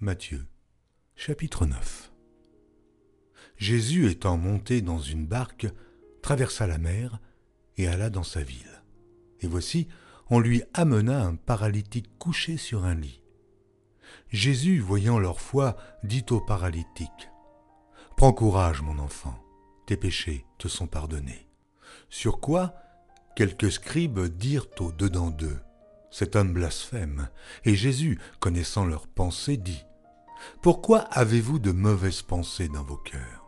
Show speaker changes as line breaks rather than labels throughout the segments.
Matthieu, chapitre 9. Jésus étant monté dans une barque, traversa la mer et alla dans sa ville. Et voici, on lui amena un paralytique couché sur un lit. Jésus, voyant leur foi, dit au paralytique : « Prends courage, mon enfant, tes péchés te sont pardonnés. » Sur quoi, quelques scribes dirent au dedans d'eux : « Cet homme blasphème. » Et Jésus, connaissant leurs pensées, dit : « Pourquoi avez-vous de mauvaises pensées dans vos cœurs ?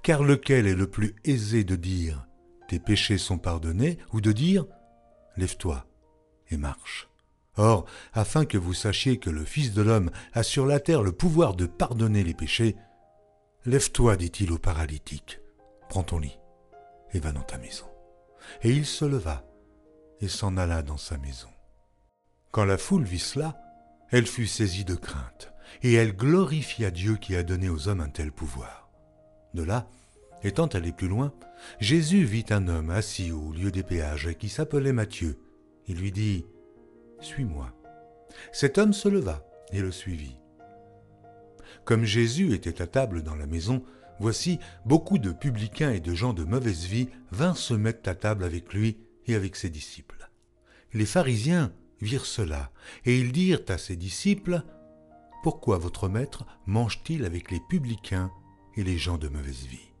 Car lequel est le plus aisé de dire : tes péchés sont pardonnés, ou de dire : lève-toi et marche ? Or, afin que vous sachiez que le Fils de l'homme a sur la terre le pouvoir de pardonner les péchés, lève-toi, dit-il au paralytique, prends ton lit et va dans ta maison. Et il se leva et s'en alla dans sa maison. Quand la foule vit cela, elle fut saisie de crainte, et elle glorifia Dieu qui a donné aux hommes un tel pouvoir. De là, étant allé plus loin, Jésus vit un homme assis au lieu des péages qui s'appelait Matthieu. Il lui dit : « Suis-moi. » Cet homme se leva et le suivit. Comme Jésus était à table dans la maison, voici, beaucoup de publicains et de gens de mauvaise vie vinrent se mettre à table avec lui et avec ses disciples. Les pharisiens virent cela, et ils dirent à ses disciples : « Pourquoi votre maître mange-t-il avec les publicains et les gens de mauvaise vie ?»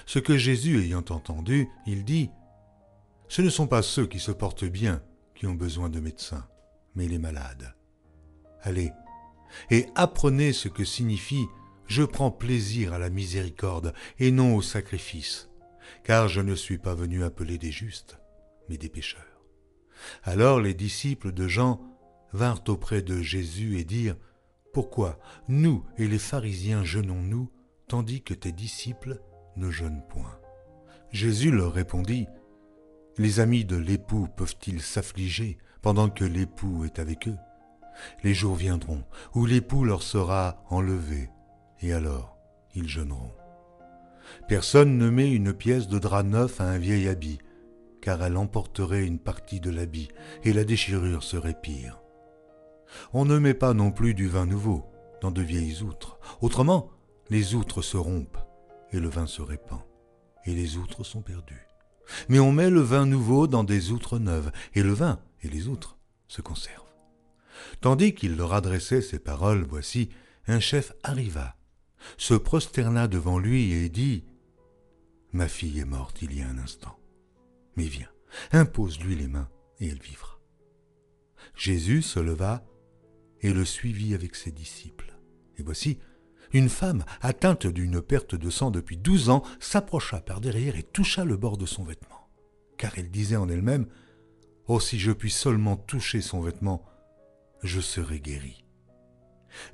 Ce que Jésus ayant entendu, il dit : « Ce ne sont pas ceux qui se portent bien qui ont besoin de médecins, mais les malades. Allez, et apprenez ce que signifie « Je prends plaisir à la miséricorde et non au sacrifice, car je ne suis pas venu appeler des justes, mais des pécheurs. » Alors les disciples de Jean vinrent auprès de Jésus et dirent : « Pourquoi nous et les pharisiens jeûnons-nous, tandis que tes disciples ne jeûnent point ?» Jésus leur répondit : « Les amis de l'époux peuvent-ils s'affliger pendant que l'époux est avec eux ? Les jours viendront où l'époux leur sera enlevé, et alors ils jeûneront. Personne ne met une pièce de drap neuf à un vieil habit, car elle emporterait une partie de l'habit, et la déchirure serait pire. On ne met pas non plus du vin nouveau dans de vieilles outres, autrement les outres se rompent, et le vin se répand, et les outres sont perdues. Mais on met le vin nouveau dans des outres neuves, et le vin et les outres se conservent. » Tandis qu'il leur adressait ces paroles, voici, un chef arriva, se prosterna devant lui et dit : « Ma fille est morte il y a un instant, mais viens, impose-lui les mains et elle vivra. » Jésus se leva et le suivit avec ses disciples. Et voici, une femme atteinte d'une perte de sang depuis 12 ans s'approcha par derrière et toucha le bord de son vêtement, car elle disait en elle-même : « Oh, si je puis seulement toucher son vêtement, je serai guéri. »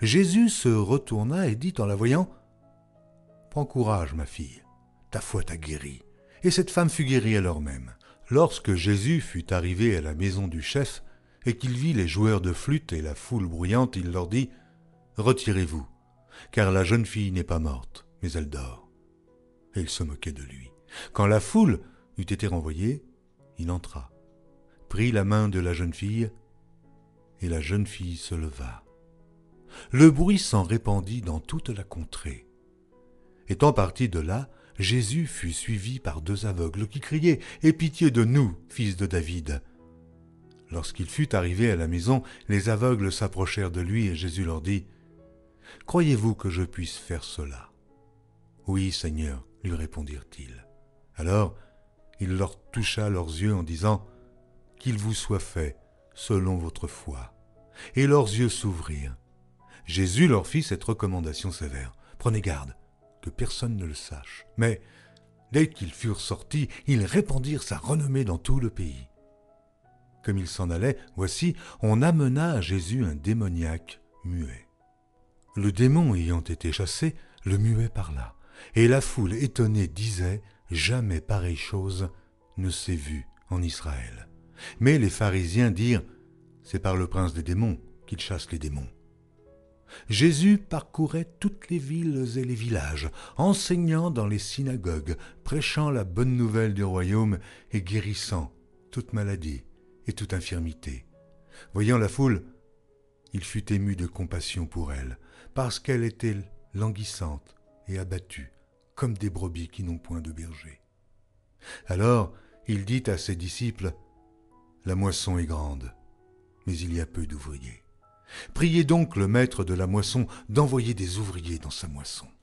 Jésus se retourna et dit en la voyant : « Prends courage, ma fille, ta foi t'a guérie. » Et cette femme fut guérie à l'heure même. Lorsque Jésus fut arrivé à la maison du chef et qu'il vit les joueurs de flûte et la foule bruyante, il leur dit : « Retirez-vous, car la jeune fille n'est pas morte, mais elle dort. » Et il se moquait de lui. Quand la foule eut été renvoyée, il entra, prit la main de la jeune fille, et la jeune fille se leva. Le bruit s'en répandit dans toute la contrée. Étant parti de là, Jésus fut suivi par 2 aveugles qui criaient : « Aie pitié de nous, fils de David !» Lorsqu'il fut arrivé à la maison, les aveugles s'approchèrent de lui et Jésus leur dit : « Croyez-vous que je puisse faire cela ? » « Oui, Seigneur, lui répondirent-ils. Alors il leur toucha leurs yeux en disant : « Qu'il vous soit fait selon votre foi. » Et leurs yeux s'ouvrirent. Jésus leur fit cette recommandation sévère : « Prenez garde, que personne ne le sache. » Mais dès qu'ils furent sortis, ils répandirent sa renommée dans tout le pays. Comme ils s'en allaient, voici, on amena à Jésus un démoniaque muet. Le démon ayant été chassé, le muet parla, et la foule étonnée disait : « Jamais pareille chose ne s'est vue en Israël. » Mais les pharisiens dirent : « C'est par le prince des démons qu'il chasse les démons. » Jésus parcourait toutes les villes et les villages, enseignant dans les synagogues, prêchant la bonne nouvelle du royaume et guérissant toute maladie et toute infirmité. Voyant la foule, Il fut ému de compassion pour elle, parce qu'elle était languissante et abattue, comme des brebis qui n'ont point de berger. Alors il dit à ses disciples, « La moisson est grande, mais il y a peu d'ouvriers. Priez donc le maître de la moisson d'envoyer des ouvriers dans sa moisson. »